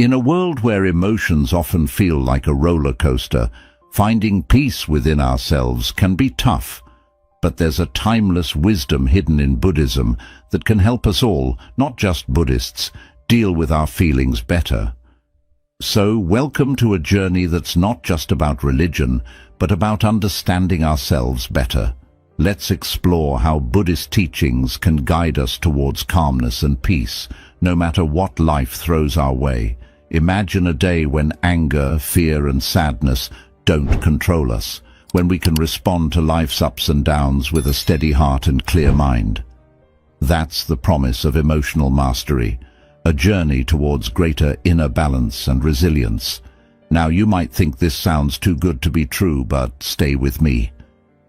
In a world where emotions often feel like a roller coaster, finding peace within ourselves can be tough. But there's a timeless wisdom hidden in Buddhism that can help us all, not just Buddhists, deal with our feelings better. So, welcome to a journey that's not just about religion, but about understanding ourselves better. Let's explore how Buddhist teachings can guide us towards calmness and peace, no matter what life throws our way. Imagine a day when anger, fear and sadness don't control us, when we can respond to life's ups and downs with a steady heart and clear mind. That's the promise of emotional mastery, a journey towards greater inner balance and resilience. Now you might think this sounds too good to be true, but stay with me.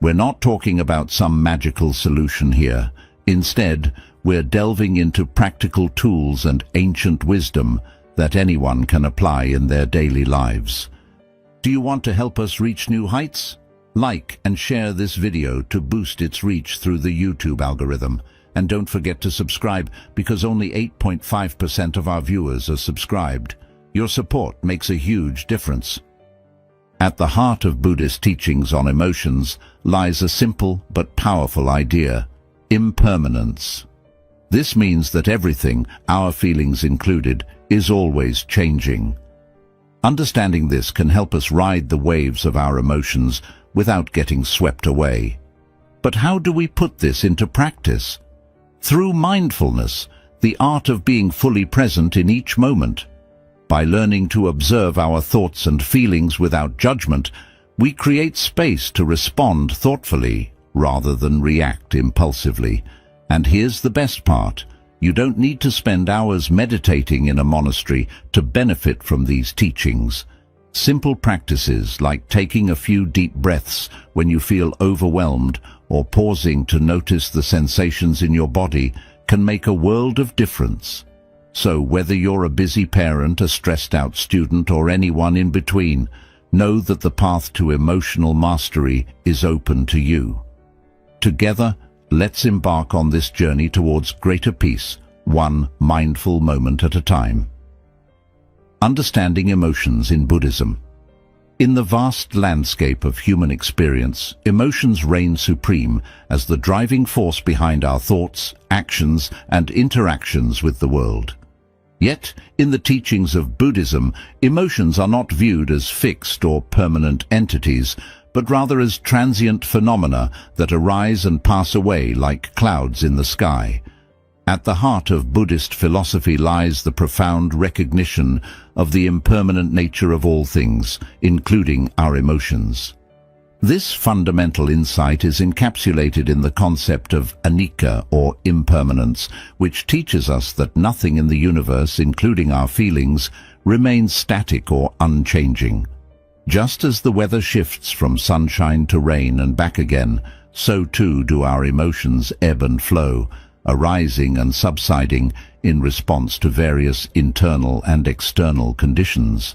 We're not talking about some magical solution here. Instead, we're delving into practical tools and ancient wisdom that anyone can apply in their daily lives. Do you want to help us reach new heights? Like and share this video to boost its reach through the YouTube algorithm. And don't forget to subscribe, because only 8.5% of our viewers are subscribed. Your support makes a huge difference. At the heart of Buddhist teachings on emotions lies a simple but powerful idea: impermanence. This means that everything, our feelings included, is always changing. Understanding this can help us ride the waves of our emotions without getting swept away. But how do we put this into practice? Through mindfulness, the art of being fully present in each moment. By learning to observe our thoughts and feelings without judgment, we create space to respond thoughtfully rather than react impulsively. And here's the best part: you don't need to spend hours meditating in a monastery to benefit from these teachings. Simple practices like taking a few deep breaths when you feel overwhelmed or pausing to notice the sensations in your body can make a world of difference. So whether you're a busy parent, a stressed-out student, or anyone in between, know that the path to emotional mastery is open to you. Together, let's embark on this journey towards greater peace, one mindful moment at a time. Understanding emotions in Buddhism. In the vast landscape of human experience, emotions reign supreme as the driving force behind our thoughts, actions, and interactions with the world. Yet, in the teachings of Buddhism, emotions are not viewed as fixed or permanent entities, but rather as transient phenomena that arise and pass away like clouds in the sky. At the heart of Buddhist philosophy lies the profound recognition of the impermanent nature of all things, including our emotions. This fundamental insight is encapsulated in the concept of anicca, or impermanence, which teaches us that nothing in the universe, including our feelings, remains static or unchanging. Just as the weather shifts from sunshine to rain and back again, so too do our emotions ebb and flow, arising and subsiding in response to various internal and external conditions.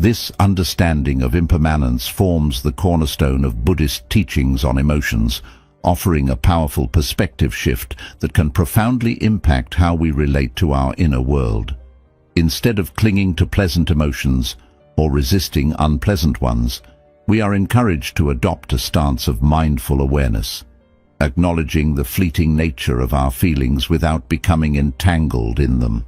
This understanding of impermanence forms the cornerstone of Buddhist teachings on emotions, offering a powerful perspective shift that can profoundly impact how we relate to our inner world. Instead of clinging to pleasant emotions or resisting unpleasant ones, we are encouraged to adopt a stance of mindful awareness, acknowledging the fleeting nature of our feelings without becoming entangled in them.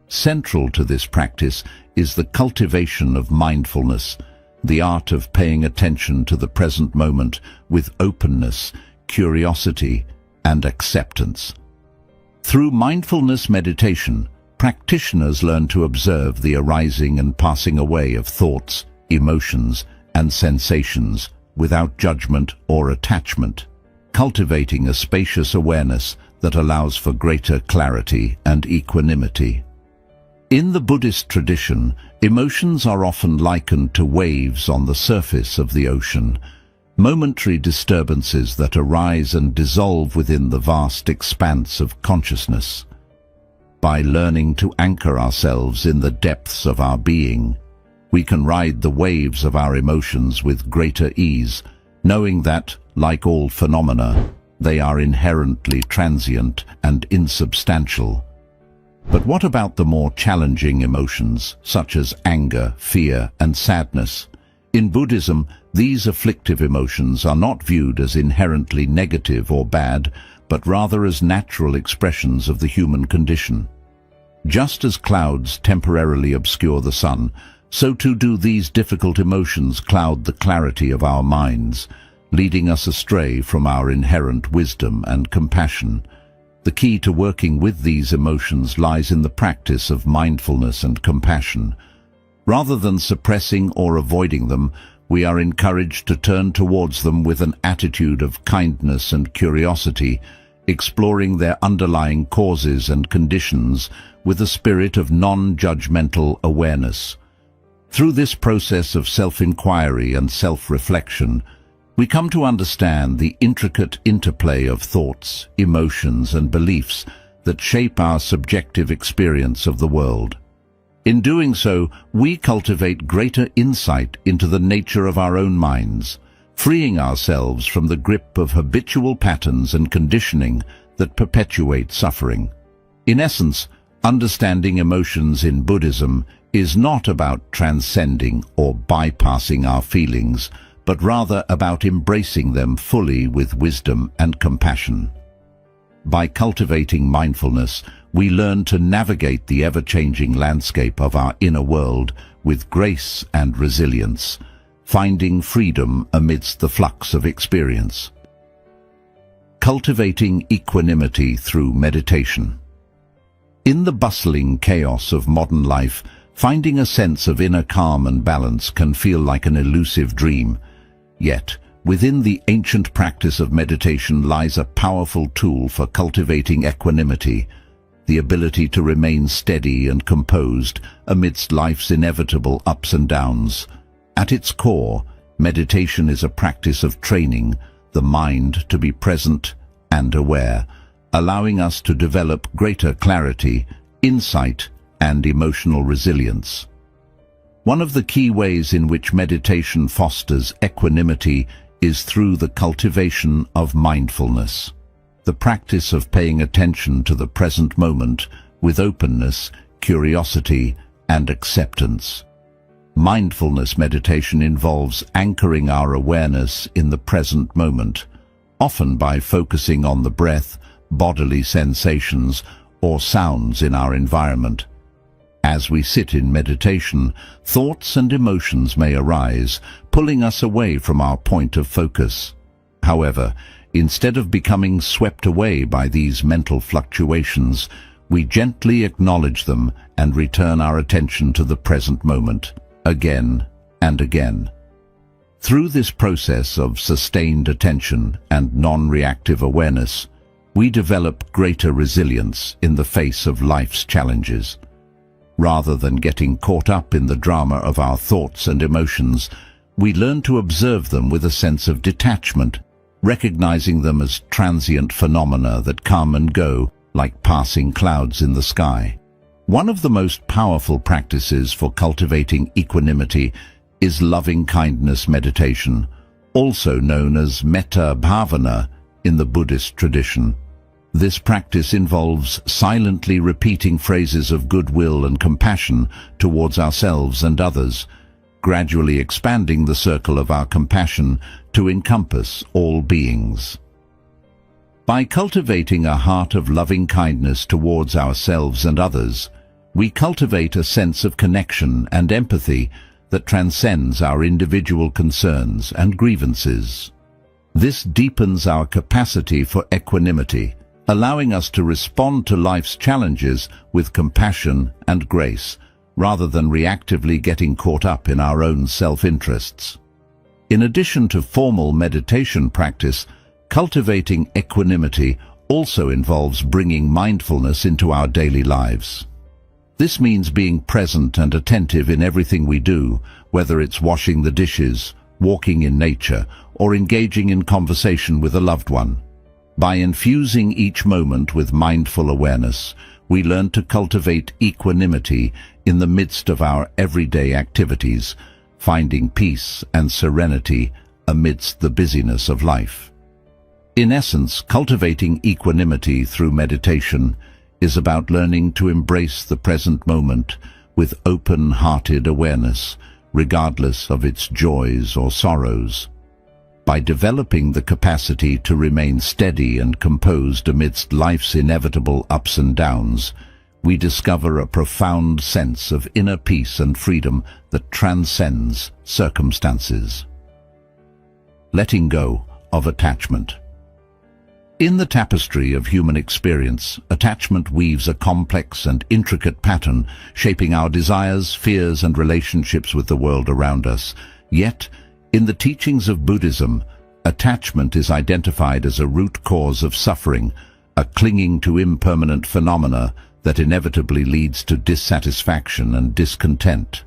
Central to this practice is the cultivation of mindfulness, the art of paying attention to the present moment with openness, curiosity, and acceptance. Through mindfulness meditation, practitioners learn to observe the arising and passing away of thoughts, emotions, and sensations without judgment or attachment, cultivating a spacious awareness that allows for greater clarity and equanimity. In the Buddhist tradition, emotions are often likened to waves on the surface of the ocean, momentary disturbances that arise and dissolve within the vast expanse of consciousness. By learning to anchor ourselves in the depths of our being, we can ride the waves of our emotions with greater ease, knowing that, like all phenomena, they are inherently transient and insubstantial. But what about the more challenging emotions, such as anger, fear, and sadness? In Buddhism, these afflictive emotions are not viewed as inherently negative or bad, but rather as natural expressions of the human condition. Just as clouds temporarily obscure the sun, so too do these difficult emotions cloud the clarity of our minds, leading us astray from our inherent wisdom and compassion. The key to working with these emotions lies in the practice of mindfulness and compassion. Rather than suppressing or avoiding them, we are encouraged to turn towards them with an attitude of kindness and curiosity, exploring their underlying causes and conditions with a spirit of non-judgmental awareness. Through this process of self-inquiry and self-reflection, we come to understand the intricate interplay of thoughts, emotions, and beliefs that shape our subjective experience of the world. In doing so, we cultivate greater insight into the nature of our own minds, freeing ourselves from the grip of habitual patterns and conditioning that perpetuate suffering. In essence, understanding emotions in Buddhism is not about transcending or bypassing our feelings, but rather about embracing them fully with wisdom and compassion. By cultivating mindfulness, we learn to navigate the ever-changing landscape of our inner world with grace and resilience, finding freedom amidst the flux of experience. Cultivating equanimity through meditation. In the bustling chaos of modern life, finding a sense of inner calm and balance can feel like an elusive dream. Yet, within the ancient practice of meditation lies a powerful tool for cultivating equanimity, the ability to remain steady and composed amidst life's inevitable ups and downs. At its core, meditation is a practice of training the mind to be present and aware, allowing us to develop greater clarity, insight, and emotional resilience. One of the key ways in which meditation fosters equanimity is through the cultivation of mindfulness, the practice of paying attention to the present moment with openness, curiosity, and acceptance. Mindfulness meditation involves anchoring our awareness in the present moment, often by focusing on the breath, bodily sensations, or sounds in our environment. As we sit in meditation, thoughts and emotions may arise, pulling us away from our point of focus. However, instead of becoming swept away by these mental fluctuations, we gently acknowledge them and return our attention to the present moment, again and again. Through this process of sustained attention and non-reactive awareness, we develop greater resilience in the face of life's challenges. Rather than getting caught up in the drama of our thoughts and emotions, we learn to observe them with a sense of detachment, recognizing them as transient phenomena that come and go like passing clouds in the sky. One of the most powerful practices for cultivating equanimity is loving-kindness meditation, also known as metta bhavana in the Buddhist tradition. This practice involves silently repeating phrases of goodwill and compassion towards ourselves and others, gradually expanding the circle of our compassion to encompass all beings. By cultivating a heart of loving kindness towards ourselves and others, we cultivate a sense of connection and empathy that transcends our individual concerns and grievances. This deepens our capacity for equanimity, allowing us to respond to life's challenges with compassion and grace, rather than reactively getting caught up in our own self-interests. In addition to formal meditation practice, cultivating equanimity also involves bringing mindfulness into our daily lives. This means being present and attentive in everything we do, whether it's washing the dishes, walking in nature, or engaging in conversation with a loved one. By infusing each moment with mindful awareness, we learn to cultivate equanimity in the midst of our everyday activities, finding peace and serenity amidst the busyness of life. In essence, cultivating equanimity through meditation is about learning to embrace the present moment with open-hearted awareness, regardless of its joys or sorrows. By developing the capacity to remain steady and composed amidst life's inevitable ups and downs, we discover a profound sense of inner peace and freedom that transcends circumstances. Letting go of attachment. In the tapestry of human experience, attachment weaves a complex and intricate pattern, shaping our desires, fears, and relationships with the world around us. Yet, in the teachings of Buddhism, attachment is identified as a root cause of suffering, a clinging to impermanent phenomena that inevitably leads to dissatisfaction and discontent.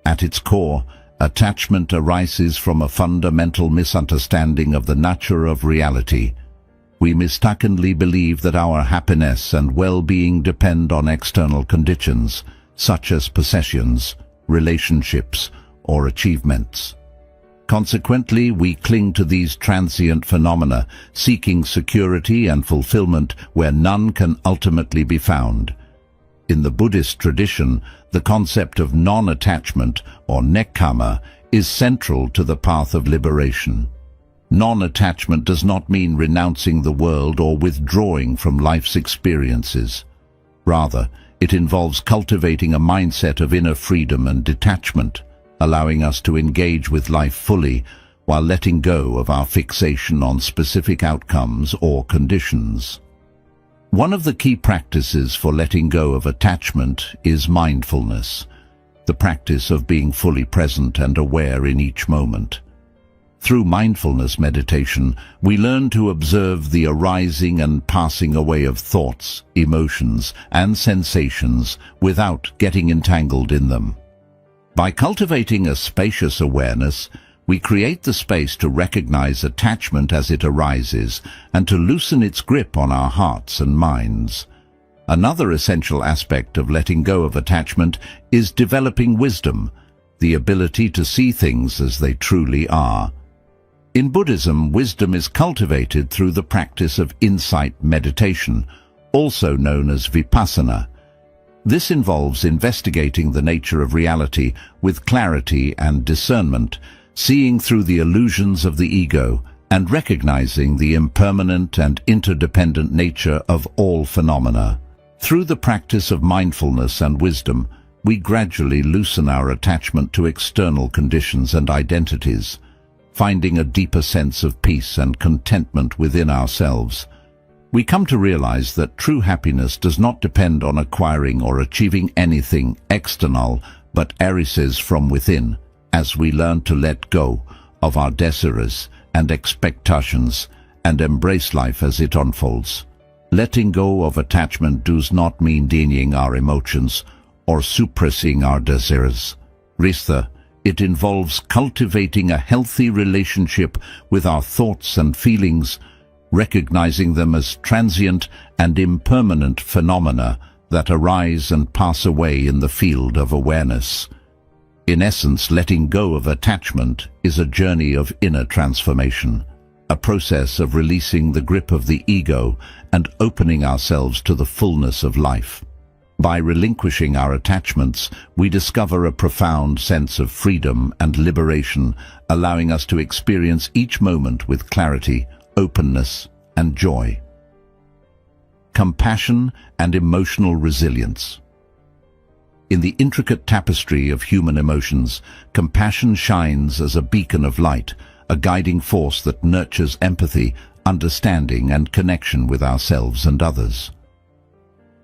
At its core, attachment arises from a fundamental misunderstanding of the nature of reality. We mistakenly believe that our happiness and well-being depend on external conditions, such as possessions, relationships, or achievements. Consequently, we cling to these transient phenomena, seeking security and fulfillment where none can ultimately be found. In the Buddhist tradition, the concept of non-attachment, or nekkhamma, is central to the path of liberation. Non-attachment does not mean renouncing the world or withdrawing from life's experiences. Rather, it involves cultivating a mindset of inner freedom and detachment, allowing us to engage with life fully while letting go of our fixation on specific outcomes or conditions. One of the key practices for letting go of attachment is mindfulness, the practice of being fully present and aware in each moment. Through mindfulness meditation, we learn to observe the arising and passing away of thoughts, emotions, and sensations without getting entangled in them. By cultivating a spacious awareness, we create the space to recognize attachment as it arises and to loosen its grip on our hearts and minds. Another essential aspect of letting go of attachment is developing wisdom, the ability to see things as they truly are. In Buddhism, wisdom is cultivated through the practice of insight meditation, also known as vipassana. This involves investigating the nature of reality with clarity and discernment, seeing through the illusions of the ego, and recognizing the impermanent and interdependent nature of all phenomena. Through the practice of mindfulness and wisdom, we gradually loosen our attachment to external conditions and identities, finding a deeper sense of peace and contentment within ourselves. We come to realize that true happiness does not depend on acquiring or achieving anything external, but arises from within, as we learn to let go of our desires and expectations and embrace life as it unfolds. Letting go of attachment does not mean denying our emotions or suppressing our desires. Rather, it involves cultivating a healthy relationship with our thoughts and feelings, recognizing them as transient and impermanent phenomena that arise and pass away in the field of awareness. In essence, letting go of attachment is a journey of inner transformation, a process of releasing the grip of the ego and opening ourselves to the fullness of life. By relinquishing our attachments, we discover a profound sense of freedom and liberation, allowing us to experience each moment with clarity, openness, and joy. Compassion and emotional resilience. In the intricate tapestry of human emotions, compassion shines as a beacon of light, a guiding force that nurtures empathy, understanding, and connection with ourselves and others.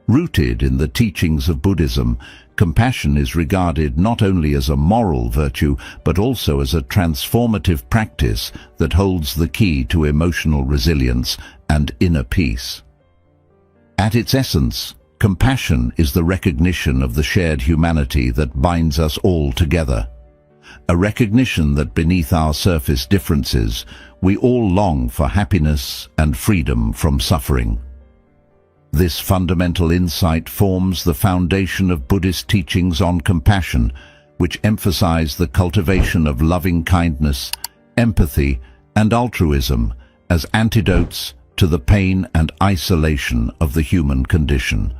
Rooted in the teachings of Buddhism, compassion is regarded not only as a moral virtue, but also as a transformative practice that holds the key to emotional resilience and inner peace. At its essence, compassion is the recognition of the shared humanity that binds us all together. A recognition that beneath our surface differences, we all long for happiness and freedom from suffering. This fundamental insight forms the foundation of Buddhist teachings on compassion, which emphasize the cultivation of loving kindness, empathy, and altruism as antidotes to the pain and isolation of the human condition.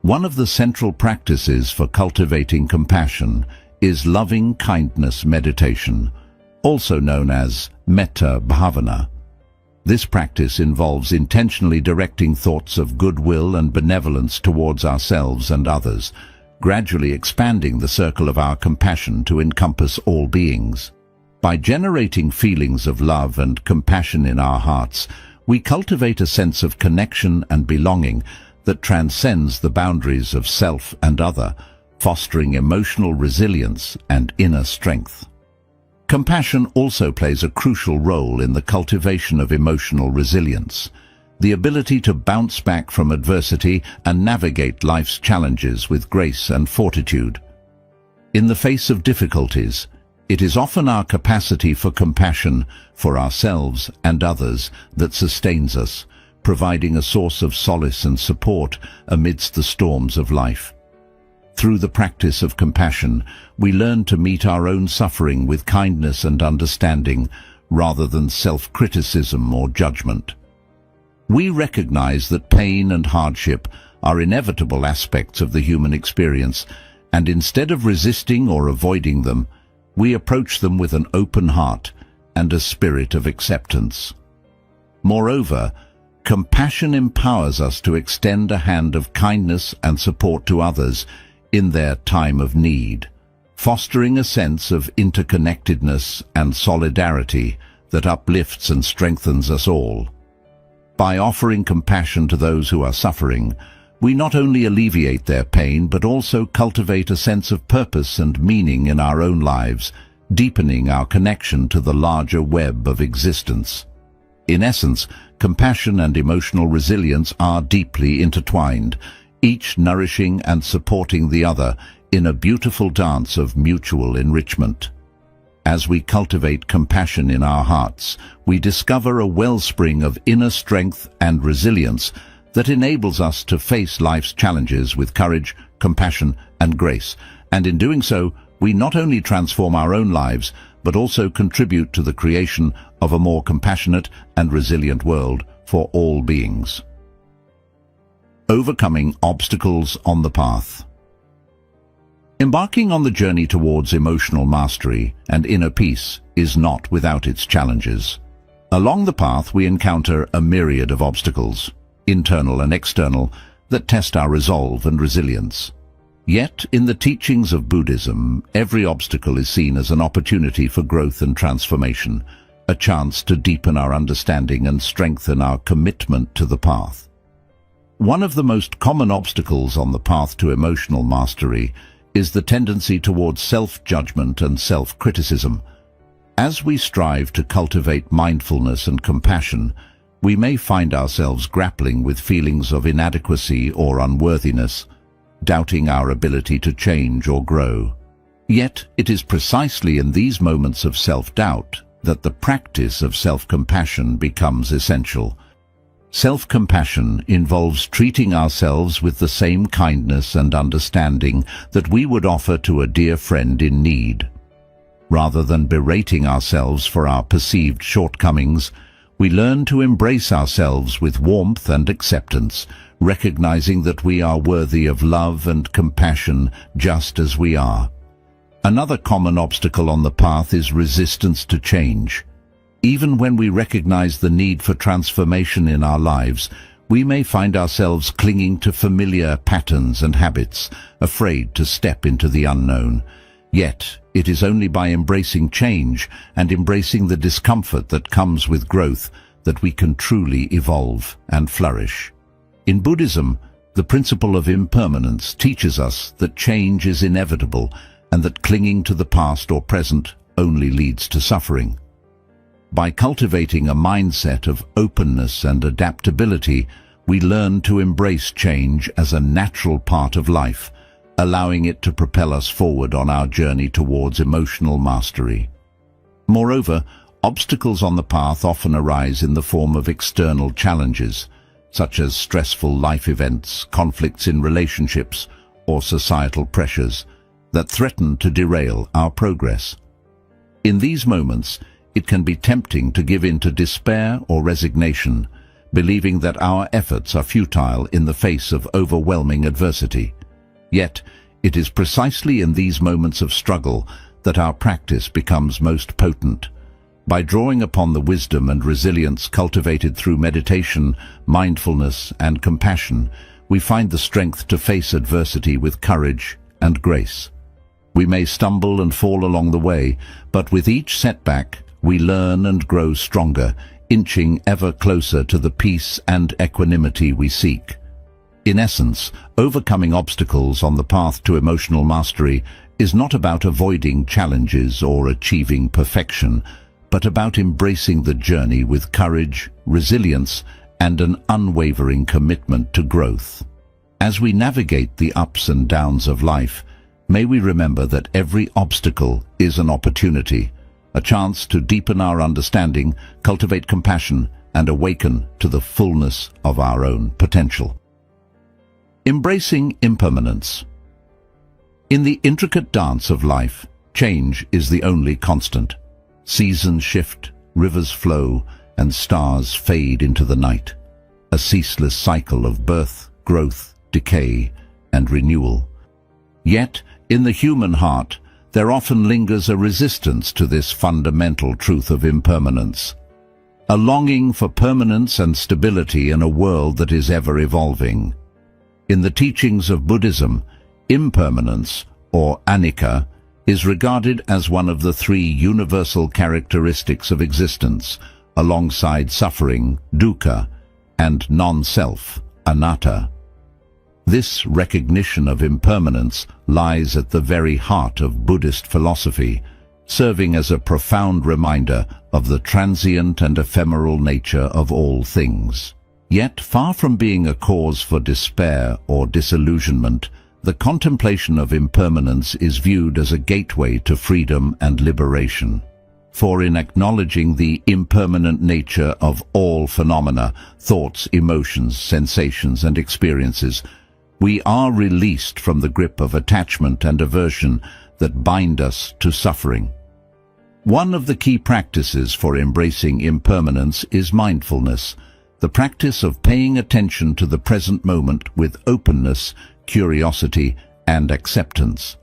One of the central practices for cultivating compassion is loving kindness meditation, also known as metta bhavana. This practice involves intentionally directing thoughts of goodwill and benevolence towards ourselves and others, gradually expanding the circle of our compassion to encompass all beings. By generating feelings of love and compassion in our hearts, we cultivate a sense of connection and belonging that transcends the boundaries of self and other, fostering emotional resilience and inner strength. Compassion also plays a crucial role in the cultivation of emotional resilience, the ability to bounce back from adversity and navigate life's challenges with grace and fortitude. In the face of difficulties, it is often our capacity for compassion for ourselves and others that sustains us, providing a source of solace and support amidst the storms of life. Through the practice of compassion, we learn to meet our own suffering with kindness and understanding, rather than self-criticism or judgment. We recognize that pain and hardship are inevitable aspects of the human experience, and instead of resisting or avoiding them, we approach them with an open heart and a spirit of acceptance. Moreover, compassion empowers us to extend a hand of kindness and support to others in their time of need, fostering a sense of interconnectedness and solidarity that uplifts and strengthens us all. By offering compassion to those who are suffering, we not only alleviate their pain but also cultivate a sense of purpose and meaning in our own lives, deepening our connection to the larger web of existence. In essence, compassion and emotional resilience are deeply intertwined, each nourishing and supporting the other in a beautiful dance of mutual enrichment. As we cultivate compassion in our hearts, we discover a wellspring of inner strength and resilience that enables us to face life's challenges with courage, compassion, and grace. And in doing so, we not only transform our own lives, but also contribute to the creation of a more compassionate and resilient world for all beings. Overcoming obstacles on the path. Embarking on the journey towards emotional mastery and inner peace is not without its challenges. Along the path, we encounter a myriad of obstacles, internal and external, that test our resolve and resilience. Yet, in the teachings of Buddhism, every obstacle is seen as an opportunity for growth and transformation, a chance to deepen our understanding and strengthen our commitment to the path. One of the most common obstacles on the path to emotional mastery is the tendency towards self-judgment and self-criticism. As we strive to cultivate mindfulness and compassion, we may find ourselves grappling with feelings of inadequacy or unworthiness, doubting our ability to change or grow. Yet, it is precisely in these moments of self-doubt that the practice of self-compassion becomes essential. Self-compassion involves treating ourselves with the same kindness and understanding that we would offer to a dear friend in need. Rather than berating ourselves for our perceived shortcomings, we learn to embrace ourselves with warmth and acceptance, recognizing that we are worthy of love and compassion just as we are. Another common obstacle on the path is resistance to change. Even when we recognize the need for transformation in our lives, we may find ourselves clinging to familiar patterns and habits, afraid to step into the unknown. Yet, it is only by embracing change and embracing the discomfort that comes with growth that we can truly evolve and flourish. In Buddhism, the principle of impermanence teaches us that change is inevitable and that clinging to the past or present only leads to suffering. By cultivating a mindset of openness and adaptability, we learn to embrace change as a natural part of life, allowing it to propel us forward on our journey towards emotional mastery. Moreover, obstacles on the path often arise in the form of external challenges, such as stressful life events, conflicts in relationships, or societal pressures that threaten to derail our progress. In these moments, it can be tempting to give in to despair or resignation, believing that our efforts are futile in the face of overwhelming adversity. Yet, it is precisely in these moments of struggle that our practice becomes most potent. By drawing upon the wisdom and resilience cultivated through meditation, mindfulness, and compassion, we find the strength to face adversity with courage and grace. We may stumble and fall along the way, but with each setback, we learn and grow stronger, inching ever closer to the peace and equanimity we seek. In essence, overcoming obstacles on the path to emotional mastery is not about avoiding challenges or achieving perfection, but about embracing the journey with courage, resilience, and an unwavering commitment to growth. As we navigate the ups and downs of life, may we remember that every obstacle is an opportunity, a chance to deepen our understanding, cultivate compassion, and awaken to the fullness of our own potential. Embracing impermanence. In the intricate dance of life, change is the only constant. Seasons shift, rivers flow, and stars fade into the night. A ceaseless cycle of birth, growth, decay, and renewal. Yet, in the human heart, there often lingers a resistance to this fundamental truth of impermanence. A longing for permanence and stability in a world that is ever evolving. In the teachings of Buddhism, impermanence, or anicca, is regarded as one of the three universal characteristics of existence, alongside suffering, dukkha, and non-self, anatta. This recognition of impermanence lies at the very heart of Buddhist philosophy, serving as a profound reminder of the transient and ephemeral nature of all things. Yet, far from being a cause for despair or disillusionment, the contemplation of impermanence is viewed as a gateway to freedom and liberation. For in acknowledging the impermanent nature of all phenomena, thoughts, emotions, sensations, and experiences, we are released from the grip of attachment and aversion that bind us to suffering. One of the key practices for embracing impermanence is mindfulness, the practice of paying attention to the present moment with openness, curiosity, and acceptance.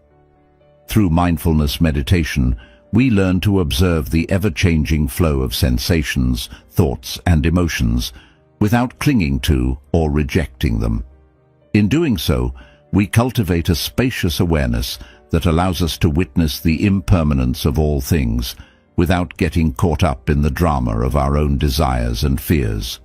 Through mindfulness meditation, we learn to observe the ever-changing flow of sensations, thoughts, and emotions without clinging to or rejecting them. In doing so, we cultivate a spacious awareness that allows us to witness the impermanence of all things without getting caught up in the drama of our own desires and fears.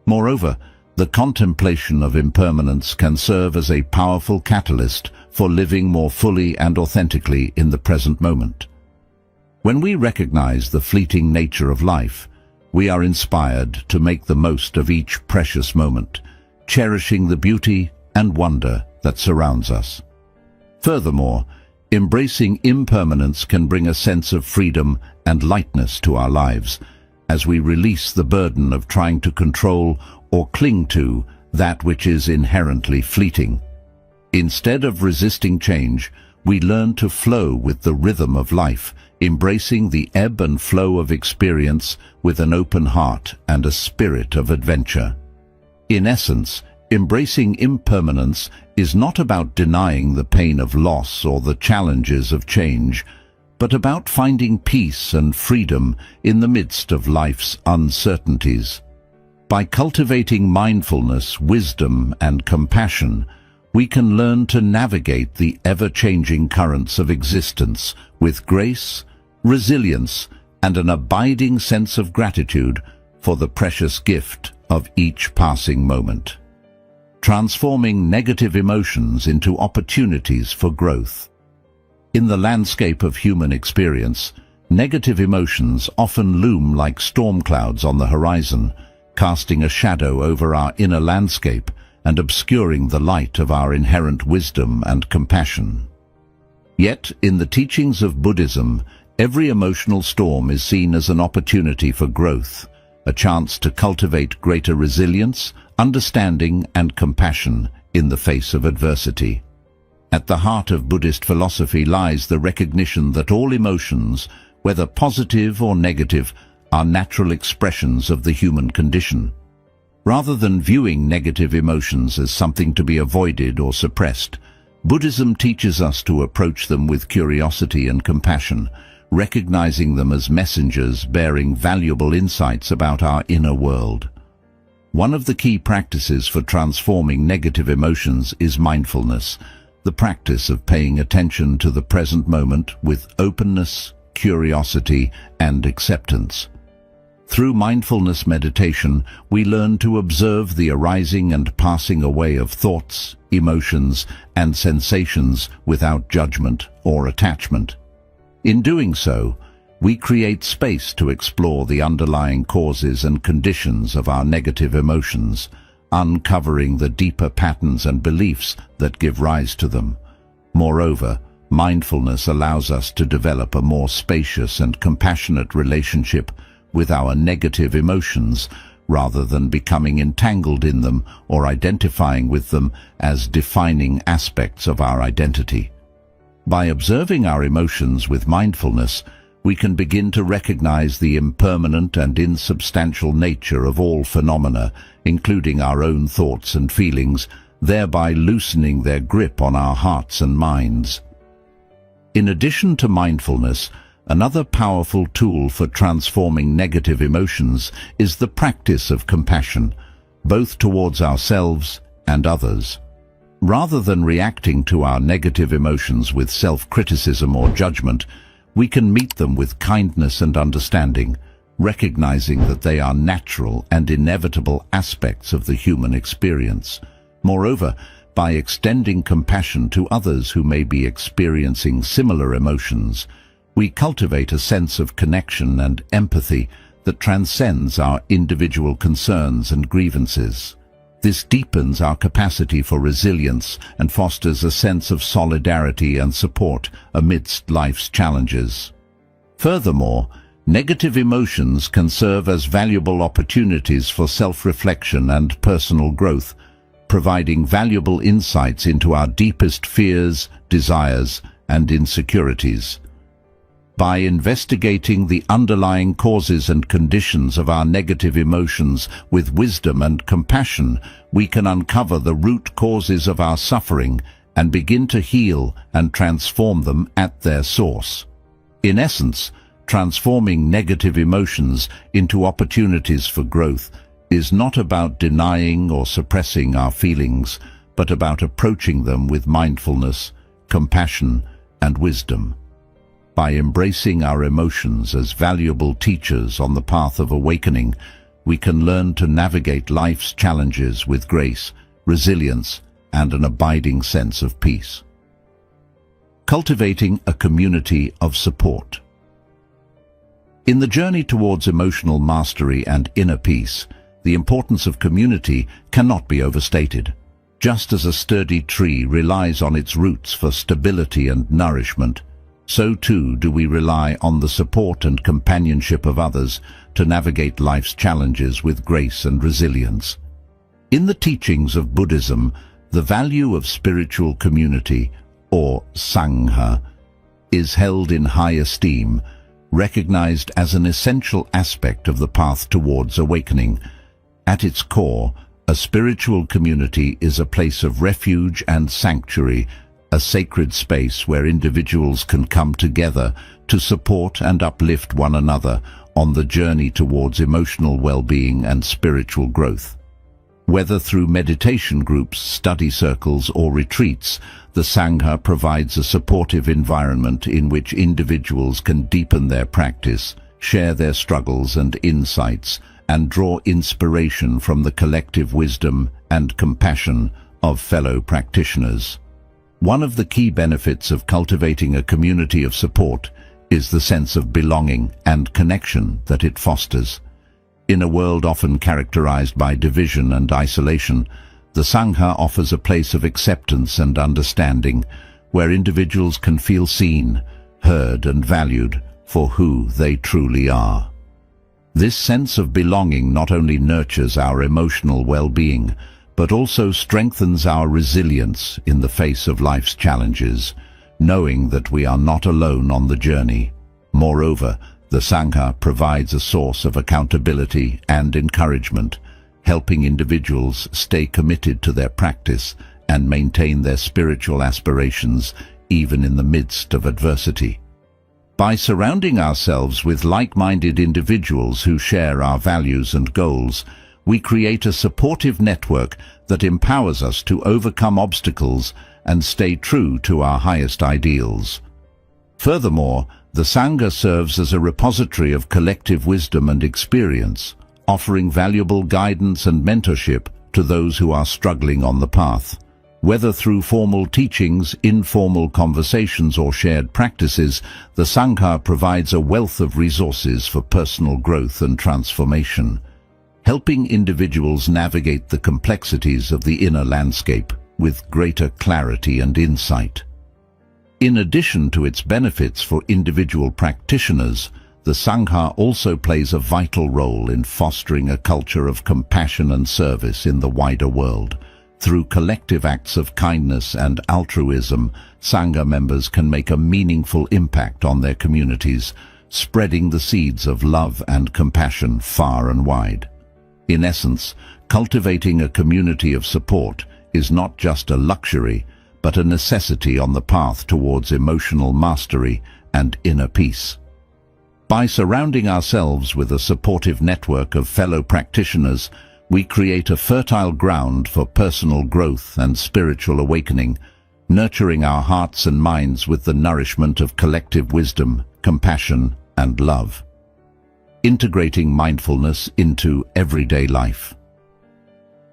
Moreover, the contemplation of impermanence can serve as a powerful catalyst for living more fully and authentically in the present moment. When we recognize the fleeting nature of life, we are inspired to make the most of each precious moment, cherishing the beauty and wonder that surrounds us. Furthermore, embracing impermanence can bring a sense of freedom and lightness to our lives, as we release the burden of trying to control or cling to that which is inherently fleeting. Instead of resisting change, we learn to flow with the rhythm of life, embracing the ebb and flow of experience with an open heart and a spirit of adventure. In essence, embracing impermanence is not about denying the pain of loss or the challenges of change, but about finding peace and freedom in the midst of life's uncertainties. By cultivating mindfulness, wisdom, and compassion, we can learn to navigate the ever-changing currents of existence with grace, resilience, and an abiding sense of gratitude for the precious gift of each passing moment, transforming negative emotions into opportunities for growth. In the landscape of human experience, negative emotions often loom like storm clouds on the horizon, casting a shadow over our inner landscape and obscuring the light of our inherent wisdom and compassion. Yet, in the teachings of Buddhism, every emotional storm is seen as an opportunity for growth, a chance to cultivate greater resilience, understanding, and compassion in the face of adversity. At the heart of Buddhist philosophy lies the recognition that all emotions, whether positive or negative, are natural expressions of the human condition. Rather than viewing negative emotions as something to be avoided or suppressed, Buddhism teaches us to approach them with curiosity and compassion, recognizing them as messengers bearing valuable insights about our inner world. One of the key practices for transforming negative emotions is mindfulness, the practice of paying attention to the present moment with openness, curiosity, and acceptance. Through mindfulness meditation, we learn to observe the arising and passing away of thoughts, emotions, and sensations without judgment or attachment. In doing so, we create space to explore the underlying causes and conditions of our negative emotions, uncovering the deeper patterns and beliefs that give rise to them. Moreover, mindfulness allows us to develop a more spacious and compassionate relationship with our negative emotions, rather than becoming entangled in them or identifying with them as defining aspects of our identity. By observing our emotions with mindfulness, we can begin to recognize the impermanent and insubstantial nature of all phenomena, including our own thoughts and feelings, thereby loosening their grip on our hearts and minds. In addition to mindfulness, another powerful tool for transforming negative emotions is the practice of compassion, both towards ourselves and others. Rather than reacting to our negative emotions with self-criticism or judgment, we can meet them with kindness and understanding, recognizing that they are natural and inevitable aspects of the human experience. Moreover, by extending compassion to others who may be experiencing similar emotions, we cultivate a sense of connection and empathy that transcends our individual concerns and grievances. This deepens our capacity for resilience and fosters a sense of solidarity and support amidst life's challenges. Furthermore, negative emotions can serve as valuable opportunities for self-reflection and personal growth, providing valuable insights into our deepest fears, desires, and insecurities. By investigating the underlying causes and conditions of our negative emotions with wisdom and compassion, we can uncover the root causes of our suffering and begin to heal and transform them at their source. In essence, transforming negative emotions into opportunities for growth is not about denying or suppressing our feelings, but about approaching them with mindfulness, compassion, and wisdom. By embracing our emotions as valuable teachers on the path of awakening, we can learn to navigate life's challenges with grace, resilience, and an abiding sense of peace. Cultivating a community of support. In the journey towards emotional mastery and inner peace, the importance of community cannot be overstated. Just as a sturdy tree relies on its roots for stability and nourishment, so too do we rely on the support and companionship of others to navigate life's challenges with grace and resilience. In the teachings of Buddhism, the value of spiritual community, or Sangha, is held in high esteem, recognized as an essential aspect of the path towards awakening. At its core, a spiritual community is a place of refuge and sanctuary, a sacred space where individuals can come together to support and uplift one another on the journey towards emotional well-being and spiritual growth. Whether through meditation groups, study circles, or retreats, the Sangha provides a supportive environment in which individuals can deepen their practice, share their struggles and insights, and draw inspiration from the collective wisdom and compassion of fellow practitioners. One of the key benefits of cultivating a community of support is the sense of belonging and connection that it fosters. In a world often characterized by division and isolation, the Sangha offers a place of acceptance and understanding, where individuals can feel seen, heard, and valued for who they truly are. This sense of belonging not only nurtures our emotional well-being, but also strengthens our resilience in the face of life's challenges, knowing that we are not alone on the journey. Moreover, the Sangha provides a source of accountability and encouragement, helping individuals stay committed to their practice and maintain their spiritual aspirations even in the midst of adversity. By surrounding ourselves with like-minded individuals who share our values and goals, we create a supportive network that empowers us to overcome obstacles and stay true to our highest ideals. Furthermore, the Sangha serves as a repository of collective wisdom and experience, offering valuable guidance and mentorship to those who are struggling on the path. Whether through formal teachings, informal conversations, or shared practices, the Sangha provides a wealth of resources for personal growth and transformation, helping individuals navigate the complexities of the inner landscape with greater clarity and insight. In addition to its benefits for individual practitioners, the Sangha also plays a vital role in fostering a culture of compassion and service in the wider world. Through collective acts of kindness and altruism, Sangha members can make a meaningful impact on their communities, spreading the seeds of love and compassion far and wide. In essence, cultivating a community of support is not just a luxury, but a necessity on the path towards emotional mastery and inner peace. By surrounding ourselves with a supportive network of fellow practitioners, we create a fertile ground for personal growth and spiritual awakening, nurturing our hearts and minds with the nourishment of collective wisdom, compassion, and love. Integrating mindfulness into everyday life.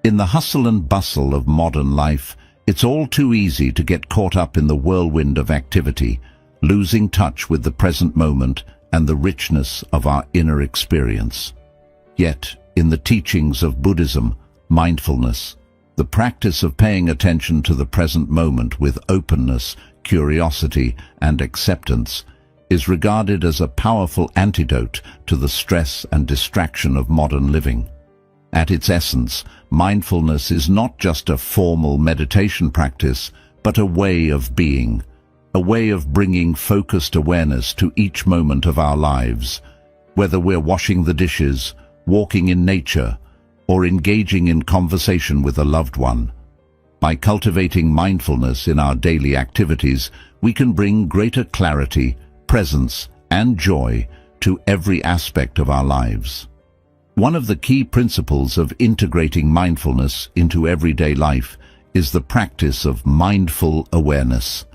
In the hustle and bustle of modern life, it's all too easy to get caught up in the whirlwind of activity, losing touch with the present moment and the richness of our inner experience. Yet, in the teachings of Buddhism, mindfulness, the practice of paying attention to the present moment with openness, curiosity, and acceptance, is regarded as a powerful antidote to the stress and distraction of modern living. At its essence, mindfulness is not just a formal meditation practice, but a way of being, a way of bringing focused awareness to each moment of our lives, whether we're washing the dishes, walking in nature, or engaging in conversation with a loved one. By cultivating mindfulness in our daily activities, we can bring greater clarity, presence, and joy to every aspect of our lives. One of the key principles of integrating mindfulness into everyday life is the practice of mindful awareness,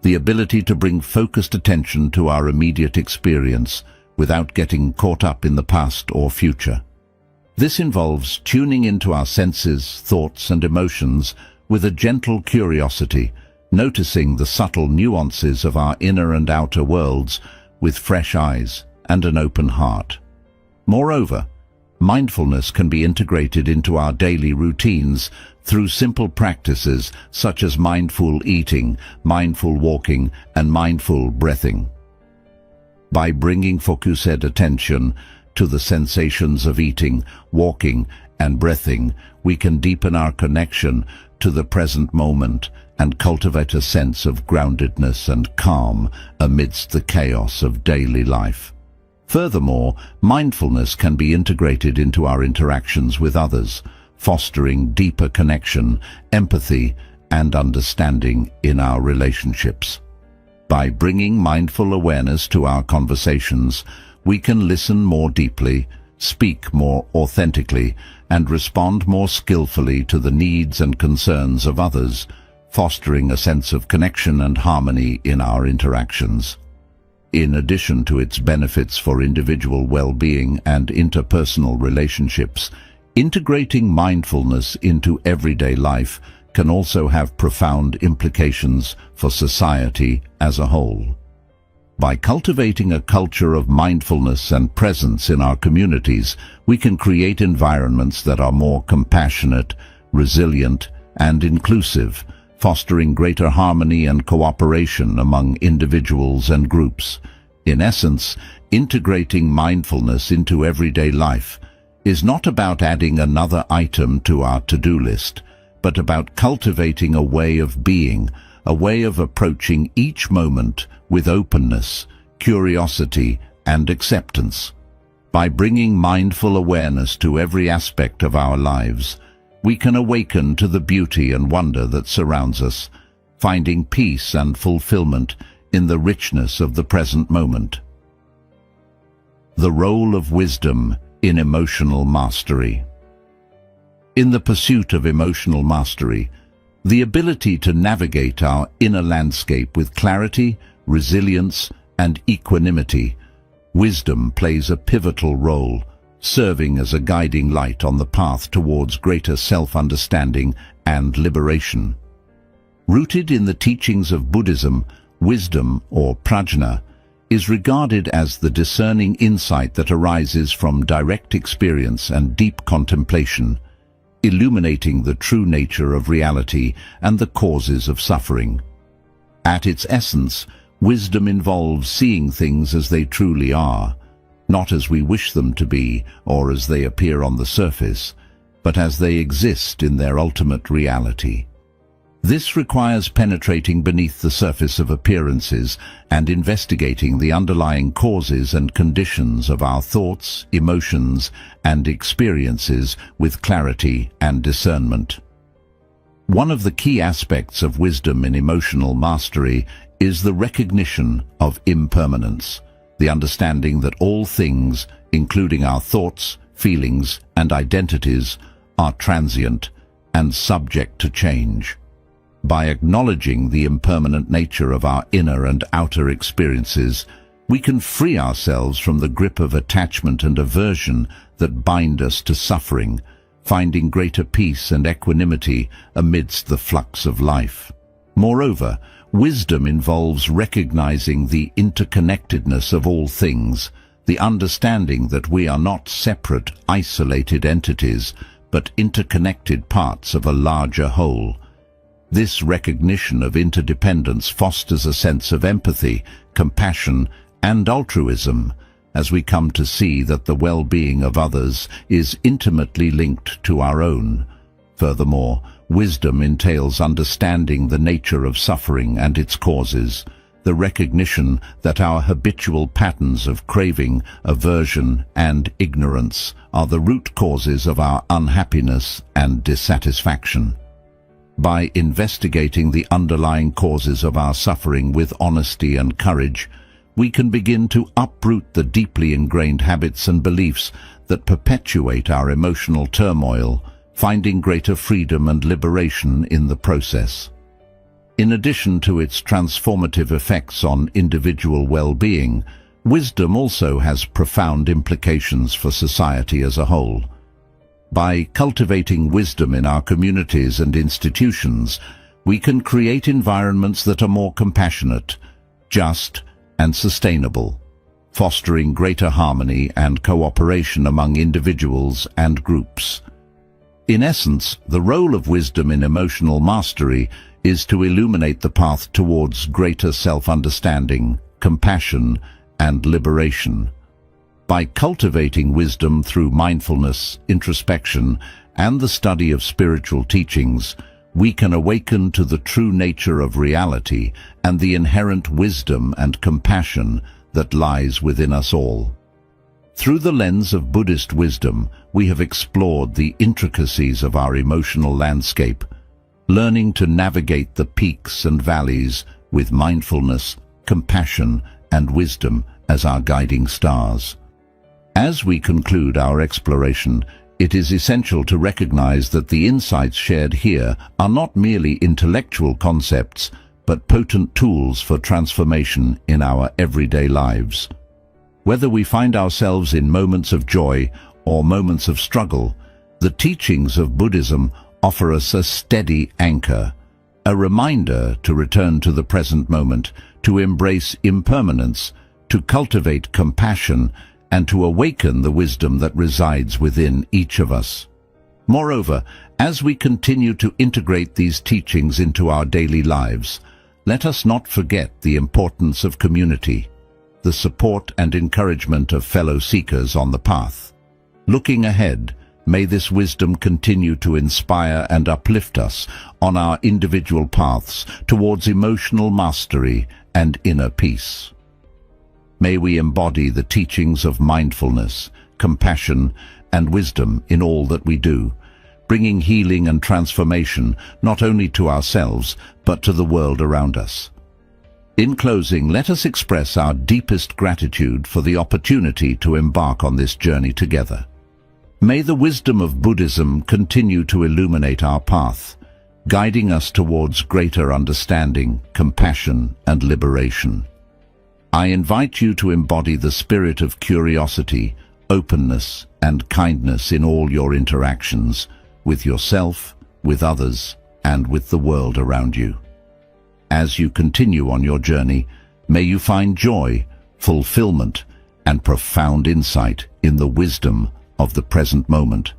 the ability to bring focused attention to our immediate experience without getting caught up in the past or future. This involves tuning into our senses, thoughts, and emotions with a gentle curiosity, noticing the subtle nuances of our inner and outer worlds with fresh eyes and an open heart. Moreover, mindfulness can be integrated into our daily routines through simple practices such as mindful eating, mindful walking, and mindful breathing. By bringing focused attention to the sensations of eating, walking, and breathing, we can deepen our connection to the present moment and cultivate a sense of groundedness and calm amidst the chaos of daily life. Furthermore, mindfulness can be integrated into our interactions with others, fostering deeper connection, empathy, and understanding in our relationships. By bringing mindful awareness to our conversations, we can listen more deeply, speak more authentically, and respond more skillfully to the needs and concerns of others, fostering a sense of connection and harmony in our interactions. In addition to its benefits for individual well-being and interpersonal relationships, integrating mindfulness into everyday life can also have profound implications for society as a whole. By cultivating a culture of mindfulness and presence in our communities, we can create environments that are more compassionate, resilient, and inclusive, fostering greater harmony and cooperation among individuals and groups. In essence, integrating mindfulness into everyday life is not about adding another item to our to-do list, but about cultivating a way of being, a way of approaching each moment with openness, curiosity, and acceptance. By bringing mindful awareness to every aspect of our lives, we can awaken to the beauty and wonder that surrounds us, finding peace and fulfillment in the richness of the present moment. The role of wisdom in emotional mastery. In the pursuit of emotional mastery, the ability to navigate our inner landscape with clarity, resilience, and equanimity, wisdom plays a pivotal role, serving as a guiding light on the path towards greater self-understanding and liberation. Rooted in the teachings of Buddhism, wisdom, or prajna, is regarded as the discerning insight that arises from direct experience and deep contemplation, illuminating the true nature of reality and the causes of suffering. At its essence, wisdom involves seeing things as they truly are, not as we wish them to be or as they appear on the surface, but as they exist in their ultimate reality. This requires penetrating beneath the surface of appearances and investigating the underlying causes and conditions of our thoughts, emotions, and experiences with clarity and discernment. One of the key aspects of wisdom in emotional mastery is the recognition of impermanence, the understanding that all things, including our thoughts, feelings, and identities, are transient and subject to change. By acknowledging the impermanent nature of our inner and outer experiences, we can free ourselves from the grip of attachment and aversion that bind us to suffering, finding greater peace and equanimity amidst the flux of life. Moreover, wisdom involves recognizing the interconnectedness of all things, the understanding that we are not separate, isolated entities, but interconnected parts of a larger whole. This recognition of interdependence fosters a sense of empathy, compassion, and altruism, as we come to see that the well-being of others is intimately linked to our own. Furthermore, wisdom entails understanding the nature of suffering and its causes, the recognition that our habitual patterns of craving, aversion, and ignorance are the root causes of our unhappiness and dissatisfaction. By investigating the underlying causes of our suffering with honesty and courage, we can begin to uproot the deeply ingrained habits and beliefs that perpetuate our emotional turmoil, finding greater freedom and liberation in the process. In addition to its transformative effects on individual well-being, wisdom also has profound implications for society as a whole. By cultivating wisdom in our communities and institutions, we can create environments that are more compassionate, just, and sustainable, fostering greater harmony and cooperation among individuals and groups. In essence, the role of wisdom in emotional mastery is to illuminate the path towards greater self-understanding, compassion, and liberation. By cultivating wisdom through mindfulness, introspection, and the study of spiritual teachings, we can awaken to the true nature of reality and the inherent wisdom and compassion that lies within us all. Through the lens of Buddhist wisdom, we have explored the intricacies of our emotional landscape, learning to navigate the peaks and valleys with mindfulness, compassion, and wisdom as our guiding stars. As we conclude our exploration, it is essential to recognize that the insights shared here are not merely intellectual concepts, but potent tools for transformation in our everyday lives. Whether we find ourselves in moments of joy or moments of struggle, the teachings of Buddhism offer us a steady anchor, a reminder to return to the present moment, to embrace impermanence, to cultivate compassion, and to awaken the wisdom that resides within each of us. Moreover, as we continue to integrate these teachings into our daily lives, let us not forget the importance of community, the support and encouragement of fellow seekers on the path. Looking ahead, may this wisdom continue to inspire and uplift us on our individual paths towards emotional mastery and inner peace. May we embody the teachings of mindfulness, compassion, and wisdom in all that we do, bringing healing and transformation not only to ourselves, but to the world around us. In closing, let us express our deepest gratitude for the opportunity to embark on this journey together. May the wisdom of Buddhism continue to illuminate our path, guiding us towards greater understanding, compassion, and liberation. I invite you to embody the spirit of curiosity, openness, and kindness in all your interactions, with yourself, with others, and with the world around you. As you continue on your journey, may you find joy, fulfillment, and profound insight in the wisdom of the present moment.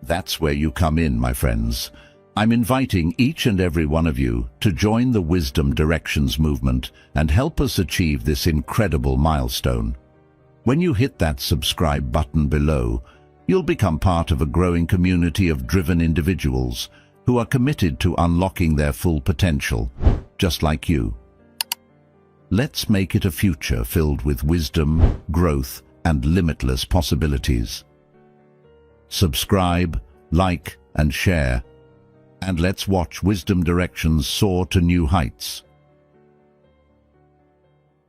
That's where you come in, my friends. I'm inviting each and every one of you to join the Wisdom Directions movement and help us achieve this incredible milestone. When you hit that subscribe button below, you'll become part of a growing community of driven individuals who are committed to unlocking their full potential, just like you. Let's make it a future filled with wisdom, growth, and limitless possibilities. Subscribe, like, and share, and let's watch Wisdom Directions soar to new heights.